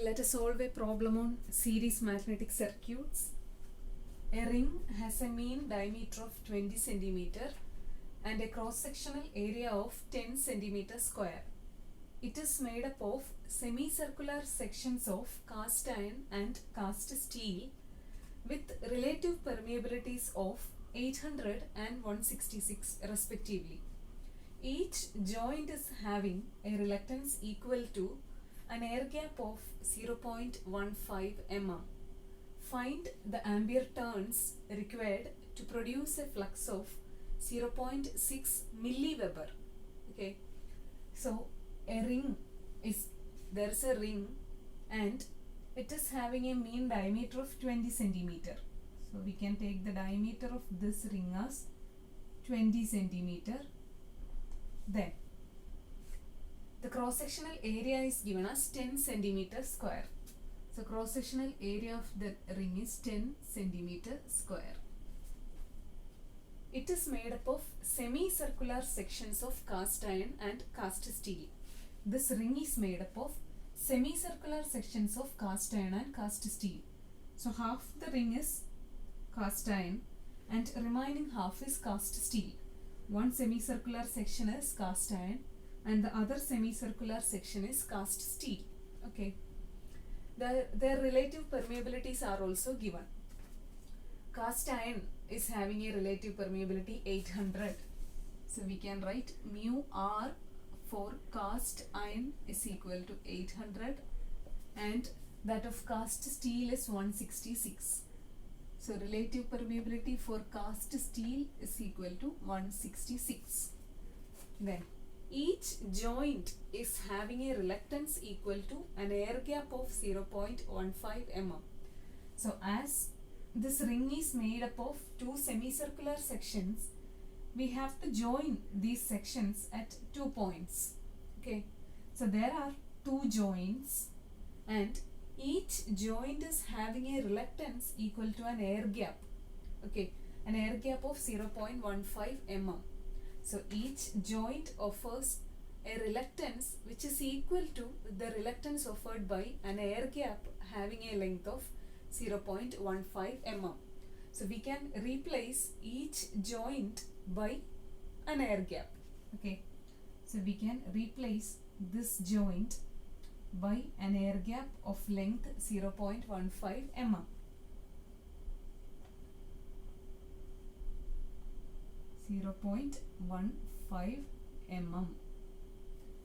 Let us solve a problem on series magnetic circuits. A ring has a mean diameter of 20 centimeter and a cross-sectional area of 10 centimeter square. It is made up of semicircular sections of cast iron and cast steel with relative permeabilities of 800 and 166 respectively. Each joint is having a reluctance equal to an air gap of 0.15 mm. Find the ampere turns required to produce a flux of 0.6 milliweber. Okay, so a ring there's a ring and it is having a mean diameter of 20 centimeter. So we can take the diameter of this ring as 20 centimeter. Then the cross-sectional area is given as 10 centimeter square. So cross-sectional area of the ring is 10 centimeter square. It is made up of semicircular sections of cast iron and cast steel. This ring is made up of semicircular sections of cast iron and cast steel. So half the ring is cast iron and remaining half is cast steel. One semicircular section is cast iron and the other semicircular section is cast steel. Okay. Their relative permeabilities are also given. Cast iron is having a relative permeability 800. So we can write mu R for cast iron is equal to 800 and that of cast steel is 166. So relative permeability for cast steel is equal to 166. Then each joint is having a reluctance equal to an air gap of 0.15 mm. So as this ring is made up of two semicircular sections, we have to join these sections at 2 points. Okay, so there are two joints and each joint is having a reluctance equal to an air gap. Okay, an air gap of 0.15 mm. So each joint offers a reluctance which is equal to the reluctance offered by an air gap having a length of 0.15 mm. So we can replace each joint by an air gap. Okay, so we can replace this joint by an air gap of length 0.15 mm.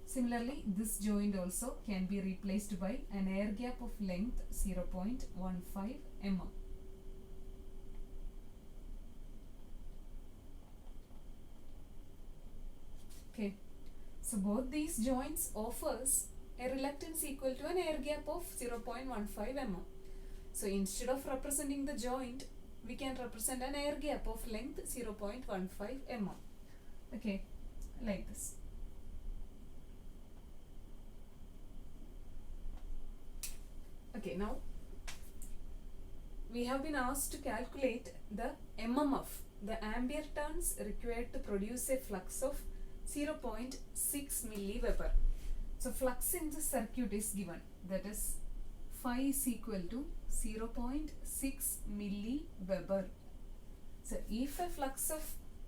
Similarly, this joint also can be replaced by an air gap of length 0.15 mm. Okay, so both these joints offers a reluctance equal to an air gap of 0.15 mm. So instead of representing the joint, we can represent an air gap of length 0.15 mm. Okay, like this. Okay, now we have been asked to calculate the MMF, the ampere turns required to produce a flux of 0.6 milliweber. So flux in the circuit is given, that is phi is equal to 0.6 milliweber. So if a flux of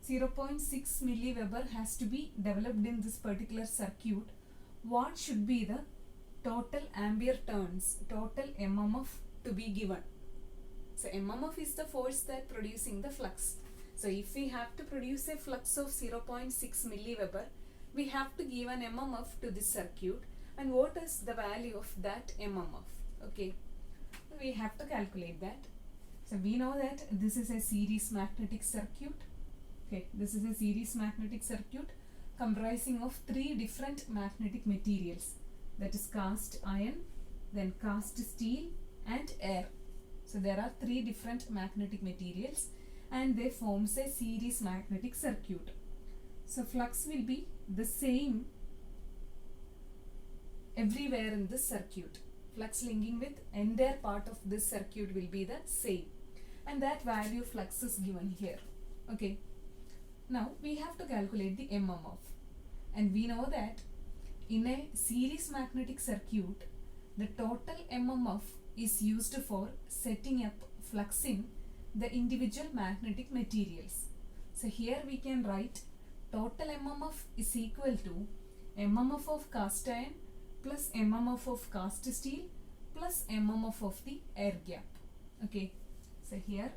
0.6 milliweber has to be developed in this particular circuit, what should be the total ampere turns, total MMF to be given? So MMF is the force that producing the flux. So if we have to produce a flux of 0.6 milliweber, we have to give an MMF to this circuit, and what is the value of that MMF? Okay, we have to calculate that. So we know that this is a series magnetic circuit. Okay, this is a series magnetic circuit comprising of three different magnetic materials, that is cast iron, then cast steel and air. So there are three different magnetic materials and they forms a series magnetic circuit. So flux will be the same everywhere in this circuit. Flux linking with entire part of this circuit will be the same, and that value flux is given here. Okay, now we have to calculate the MMF, and we know that in a series magnetic circuit the total MMF is used for setting up flux in the individual magnetic materials. So here we can write total MMF is equal to MMF of cast iron plus MMF of cast steel plus MMF of the air gap. Okay, so here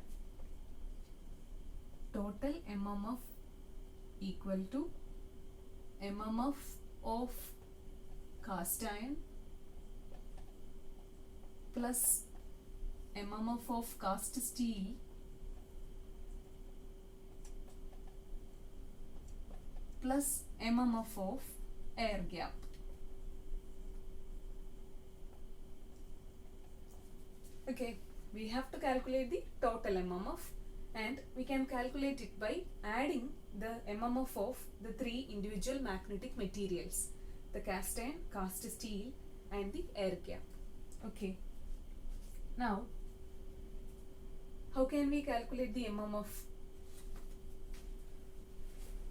total MMF equal to MMF of cast iron plus MMF of cast steel plus MMF of air gap. Okay, we have to calculate the total MMF, and we can calculate it by adding the MMF of the three individual magnetic materials, the cast iron, cast steel and the air gap. Okay, now how can we calculate the MMF?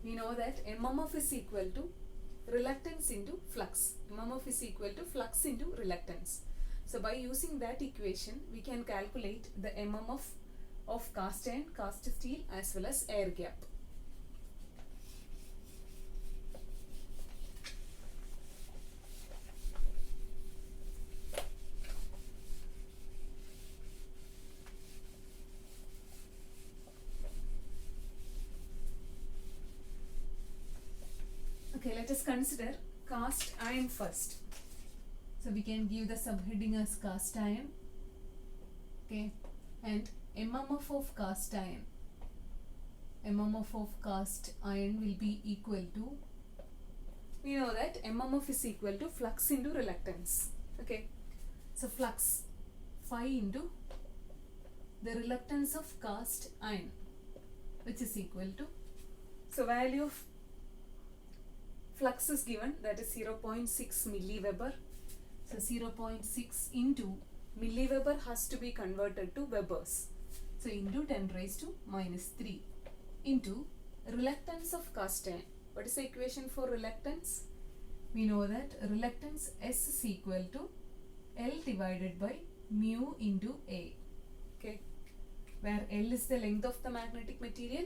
We know that MMF is equal to reluctance into flux. MMF is equal to flux into reluctance. So by using that equation, we can calculate the MMF of cast iron, cast steel as well as air gap. Okay, let us consider cast iron first. So we can give the subheading as cast iron. Okay, and MMF of cast iron. MMF of cast iron will be equal to, we know that MMF is equal to flux into reluctance. Okay, so flux phi into the reluctance of cast iron, which is equal to, so value of flux is given, that is 0.6 milliweber. So 0.6 into milliweber has to be converted to webers. So into 10 raised to minus 3 into reluctance of cast iron. What is the equation for reluctance? We know that reluctance S is equal to L divided by mu into A. Okay, where L is the length of the magnetic material,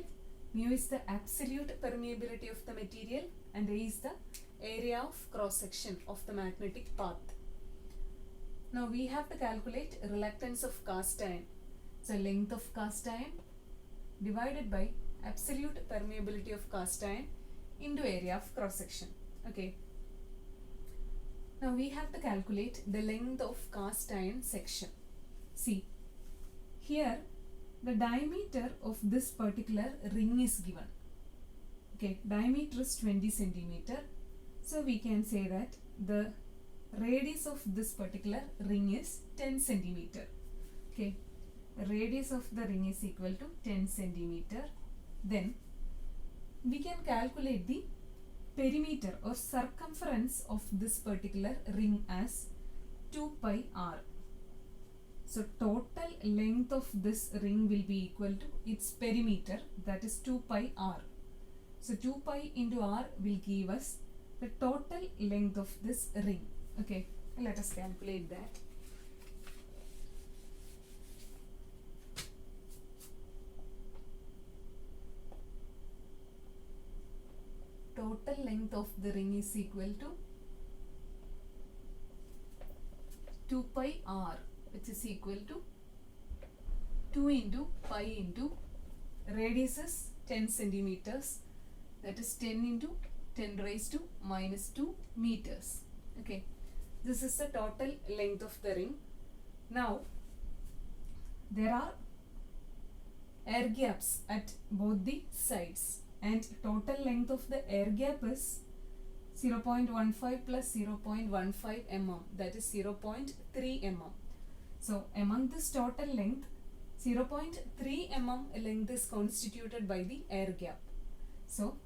mu is the absolute permeability of the material, and A is the area of cross section of the magnetic path. Now we have to calculate reluctance of cast iron. So length of cast iron divided by absolute permeability of cast iron into area of cross section. Okay. Now we have to calculate the length of cast iron section. See, here the diameter of this particular ring is given. Okay, diameter is 20 centimeter. So we can say that the radius of this particular ring is 10 centimeter. Okay, radius of the ring is equal to 10 centimeter. Then we can calculate the perimeter or circumference of this particular ring as 2 pi r. So total length of this ring will be equal to its perimeter, that is 2 pi r. So 2 pi into r will give us the total length of this ring. Okay, let us calculate that. Total length of the ring is equal to 2 pi r, which is equal to 2 into pi into radius is 10 centimeters, that is 10 into 10 raised to minus 2 meters. Okay, this is the total length of the ring. Now there are air gaps at both the sides, and total length of the air gap is 0.15 plus 0.15 mm, that is 0.3 mm. So among this total length, 0.3 mm length is constituted by the air gap. So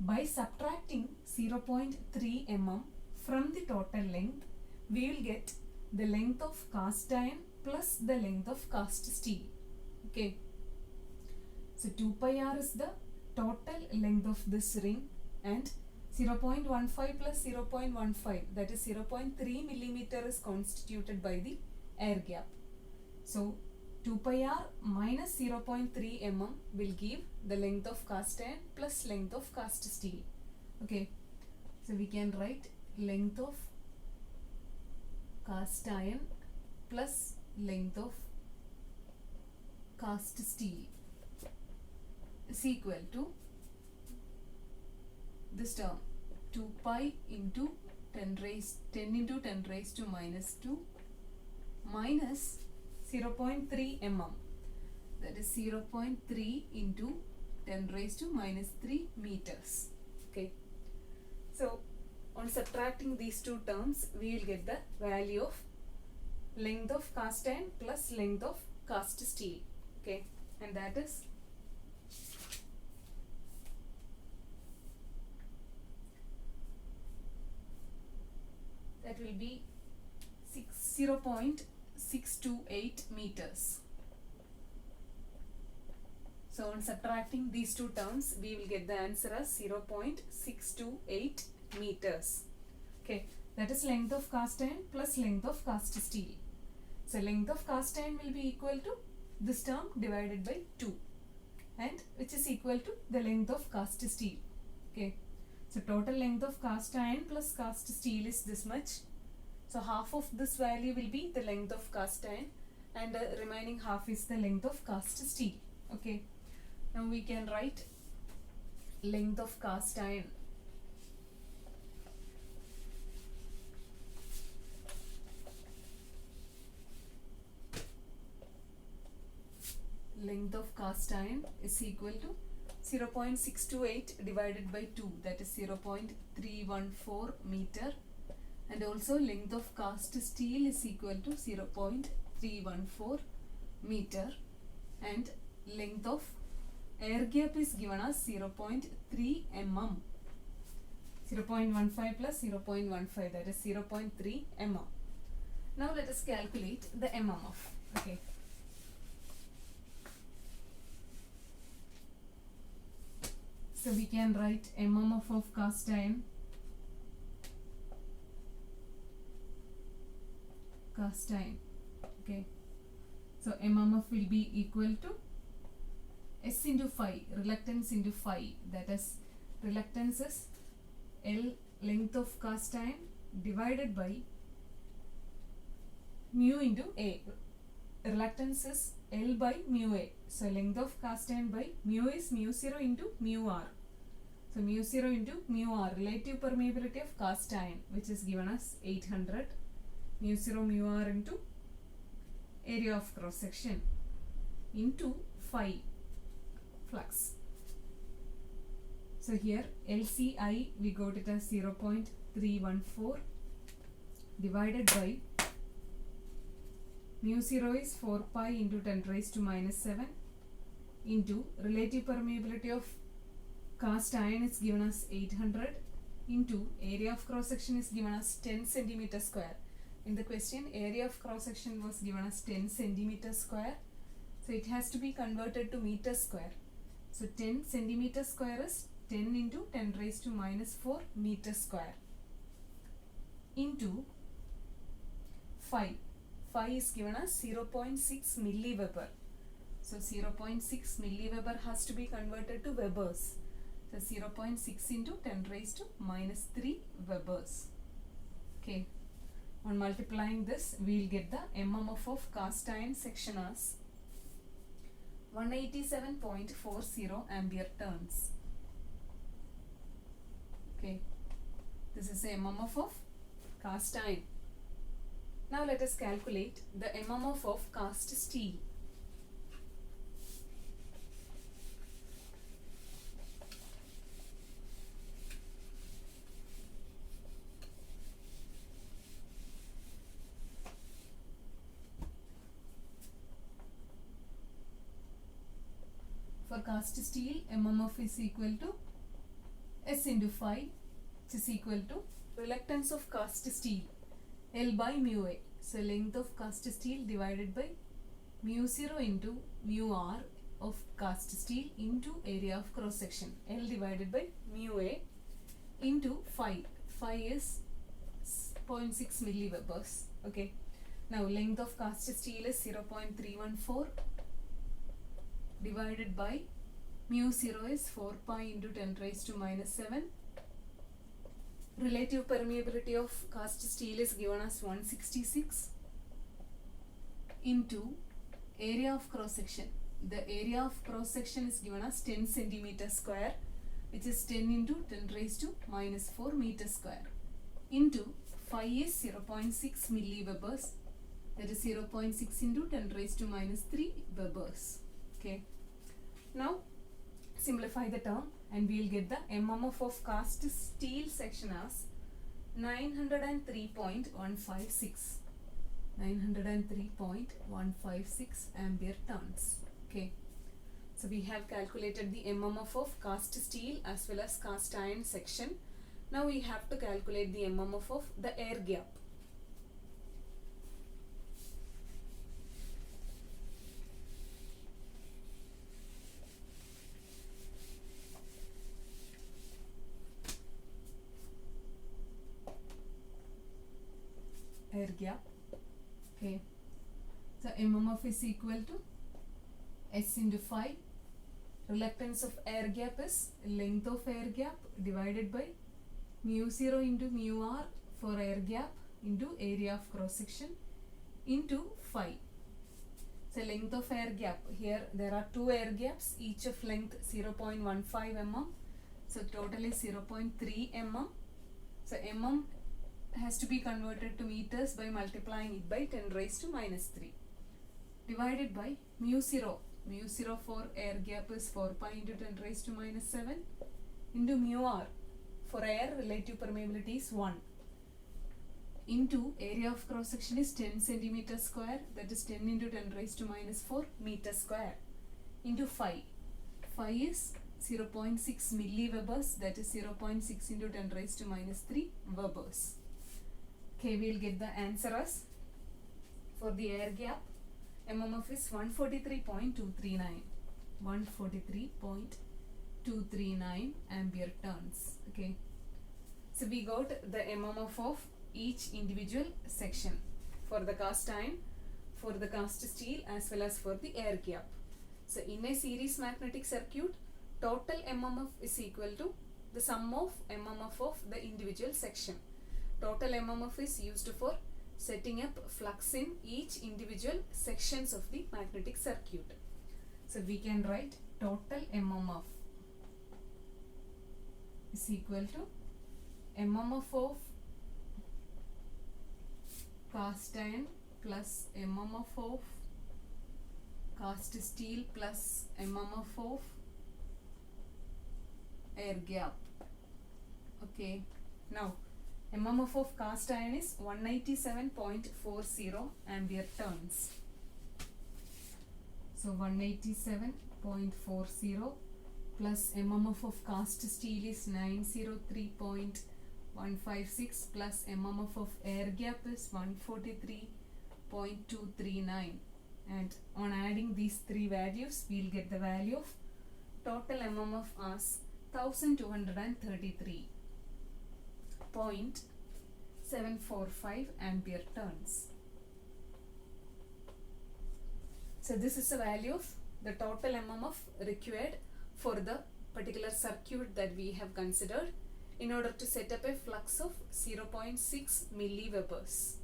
by subtracting 0.3 mm from the total length, we will get the length of cast iron plus the length of cast steel. Okay, so 2 pi r is the total length of this ring, and 0.15 plus 0.15, that is 0.3 millimeter is constituted by the air gap. So 2 pi r minus 0.3 mm will give the length of cast iron plus length of cast steel. Okay, so we can write length of cast iron plus length of cast steel is equal to this term 2 pi into 10 into 10 raised to minus 2 minus 0.3 mm, that is 0.3 into 10 raised to minus 3 meters. Okay, so on subtracting these two terms we will get the value of length of cast iron plus length of cast steel. Okay, and that is will be 0.628 meters. So on subtracting these two terms we will get the answer as 0.628 meters. Okay, that is length of cast iron plus length of cast steel. So length of cast iron will be equal to this term divided by 2, and which is equal to the length of cast steel. Okay, so total length of cast iron plus cast steel is this much. So half of this value will be the length of cast iron and the remaining half is the length of cast steel. Okay, now we can write length of cast iron. Length of cast iron is equal to 0.628 divided by 2, that is 0.314 meter, and also length of cast steel is equal to 0.314 meter, and length of air gap is given as 0.3 mm. 0.15 plus 0.15, that is 0.3 mm. Now let us calculate the MMF. Okay. So we can write MMF of cast iron. Okay. So MMF will be equal to S into phi, reluctance into phi. That is, reluctance is L, length of cast iron, divided by mu into A. Reluctance is L by mu A. So length of cast iron by mu is mu 0 into mu R. So mu 0 into mu R, relative permeability of cast iron, which is given as 800. Mu 0 mu R into area of cross section into phi, flux. So here LCI we got it as 0.314 divided by mu 0 is 4 pi into 10 raised to minus 7 into relative permeability of cast iron is given as 800 into area of cross section is given as 10 centimeter square. In the question, area of cross section was given as 10 centimeter square. So it has to be converted to meter square. So 10 centimeter square is 10 into 10 raised to minus 4 meter square into phi. Phi is given as 0.6 milliweber. So 0.6 milliweber has to be converted to webers. So 0.6 into 10 raised to minus 3 webers. Okay. On multiplying this, we will get the MMF of cast iron section as 187.40 ampere turns. Okay, this is the MMF of cast iron. Now let us calculate the MMF of cast steel. For cast steel, MMF is equal to S into phi, which is equal to reluctance of cast steel, L by mu A. So length of cast steel divided by mu 0 into mu R of cast steel into area of cross section, L divided by mu A, into phi. Phi is 0.6 milliwebers. Okay. Now length of cast steel is 0.314 divided by mu 0 is 4 pi into 10 raised to minus 7. Relative permeability of cast steel is given as 166 into area of cross section. The area of cross section is given as 10 centimeter square, which is 10 into 10 raised to minus 4 meter square, into phi is 0.6 milliwebers, that is 0.6 into 10 raised to minus 3 webers. Okay. Now simplify the term and we will get the MMF of cast steel section as 903.156. 903.156 ampere turns. Okay. So we have calculated the MMF of cast steel as well as cast iron section. Now we have to calculate the MMF of the air gap. Air gap. Okay. So MMF is equal to S into phi. Reluctance of air gap is length of air gap divided by mu 0 into mu r for air gap into area of cross section into phi. So length of air gap, here there are two air gaps, each of length 0.15 mm. So total is 0.3 mm. So mm has to be converted to meters by multiplying it by 10 raised to minus 3 divided by mu 0. Mu 0 for air gap is 4 pi into 10 raised to minus 7 into mu r for air relative permeability is 1 into area of cross section is 10 centimeter square, that is 10 into 10 raised to minus 4 meter square, into phi. Phi is 0.6 milliwebers, that is 0.6 into 10 raised to minus 3 webers. Okay, we will get the answer as, for the air gap, MMF is 143.239. 143.239 ampere turns. Okay. So we got the MMF of each individual section for the cast iron, for the cast steel as well as for the air gap. So in a series magnetic circuit, total MMF is equal to the sum of MMF of the individual section. Total MMF is used for setting up flux in each individual sections of the magnetic circuit. So we can write total MMF is equal to MMF of cast iron plus MMF of cast steel plus MMF of air gap. Okay. Now MMF of cast iron is 187.40 ampere turns. So 187.40 plus MMF of cast steel is 903.156 plus MMF of air gap is 143.239, and on adding these three values we will get the value of total MMF as 1233.745 ampere turns. So this is the value of the total MMF required for the particular circuit that we have considered in order to set up a flux of 0.6 milliwebers.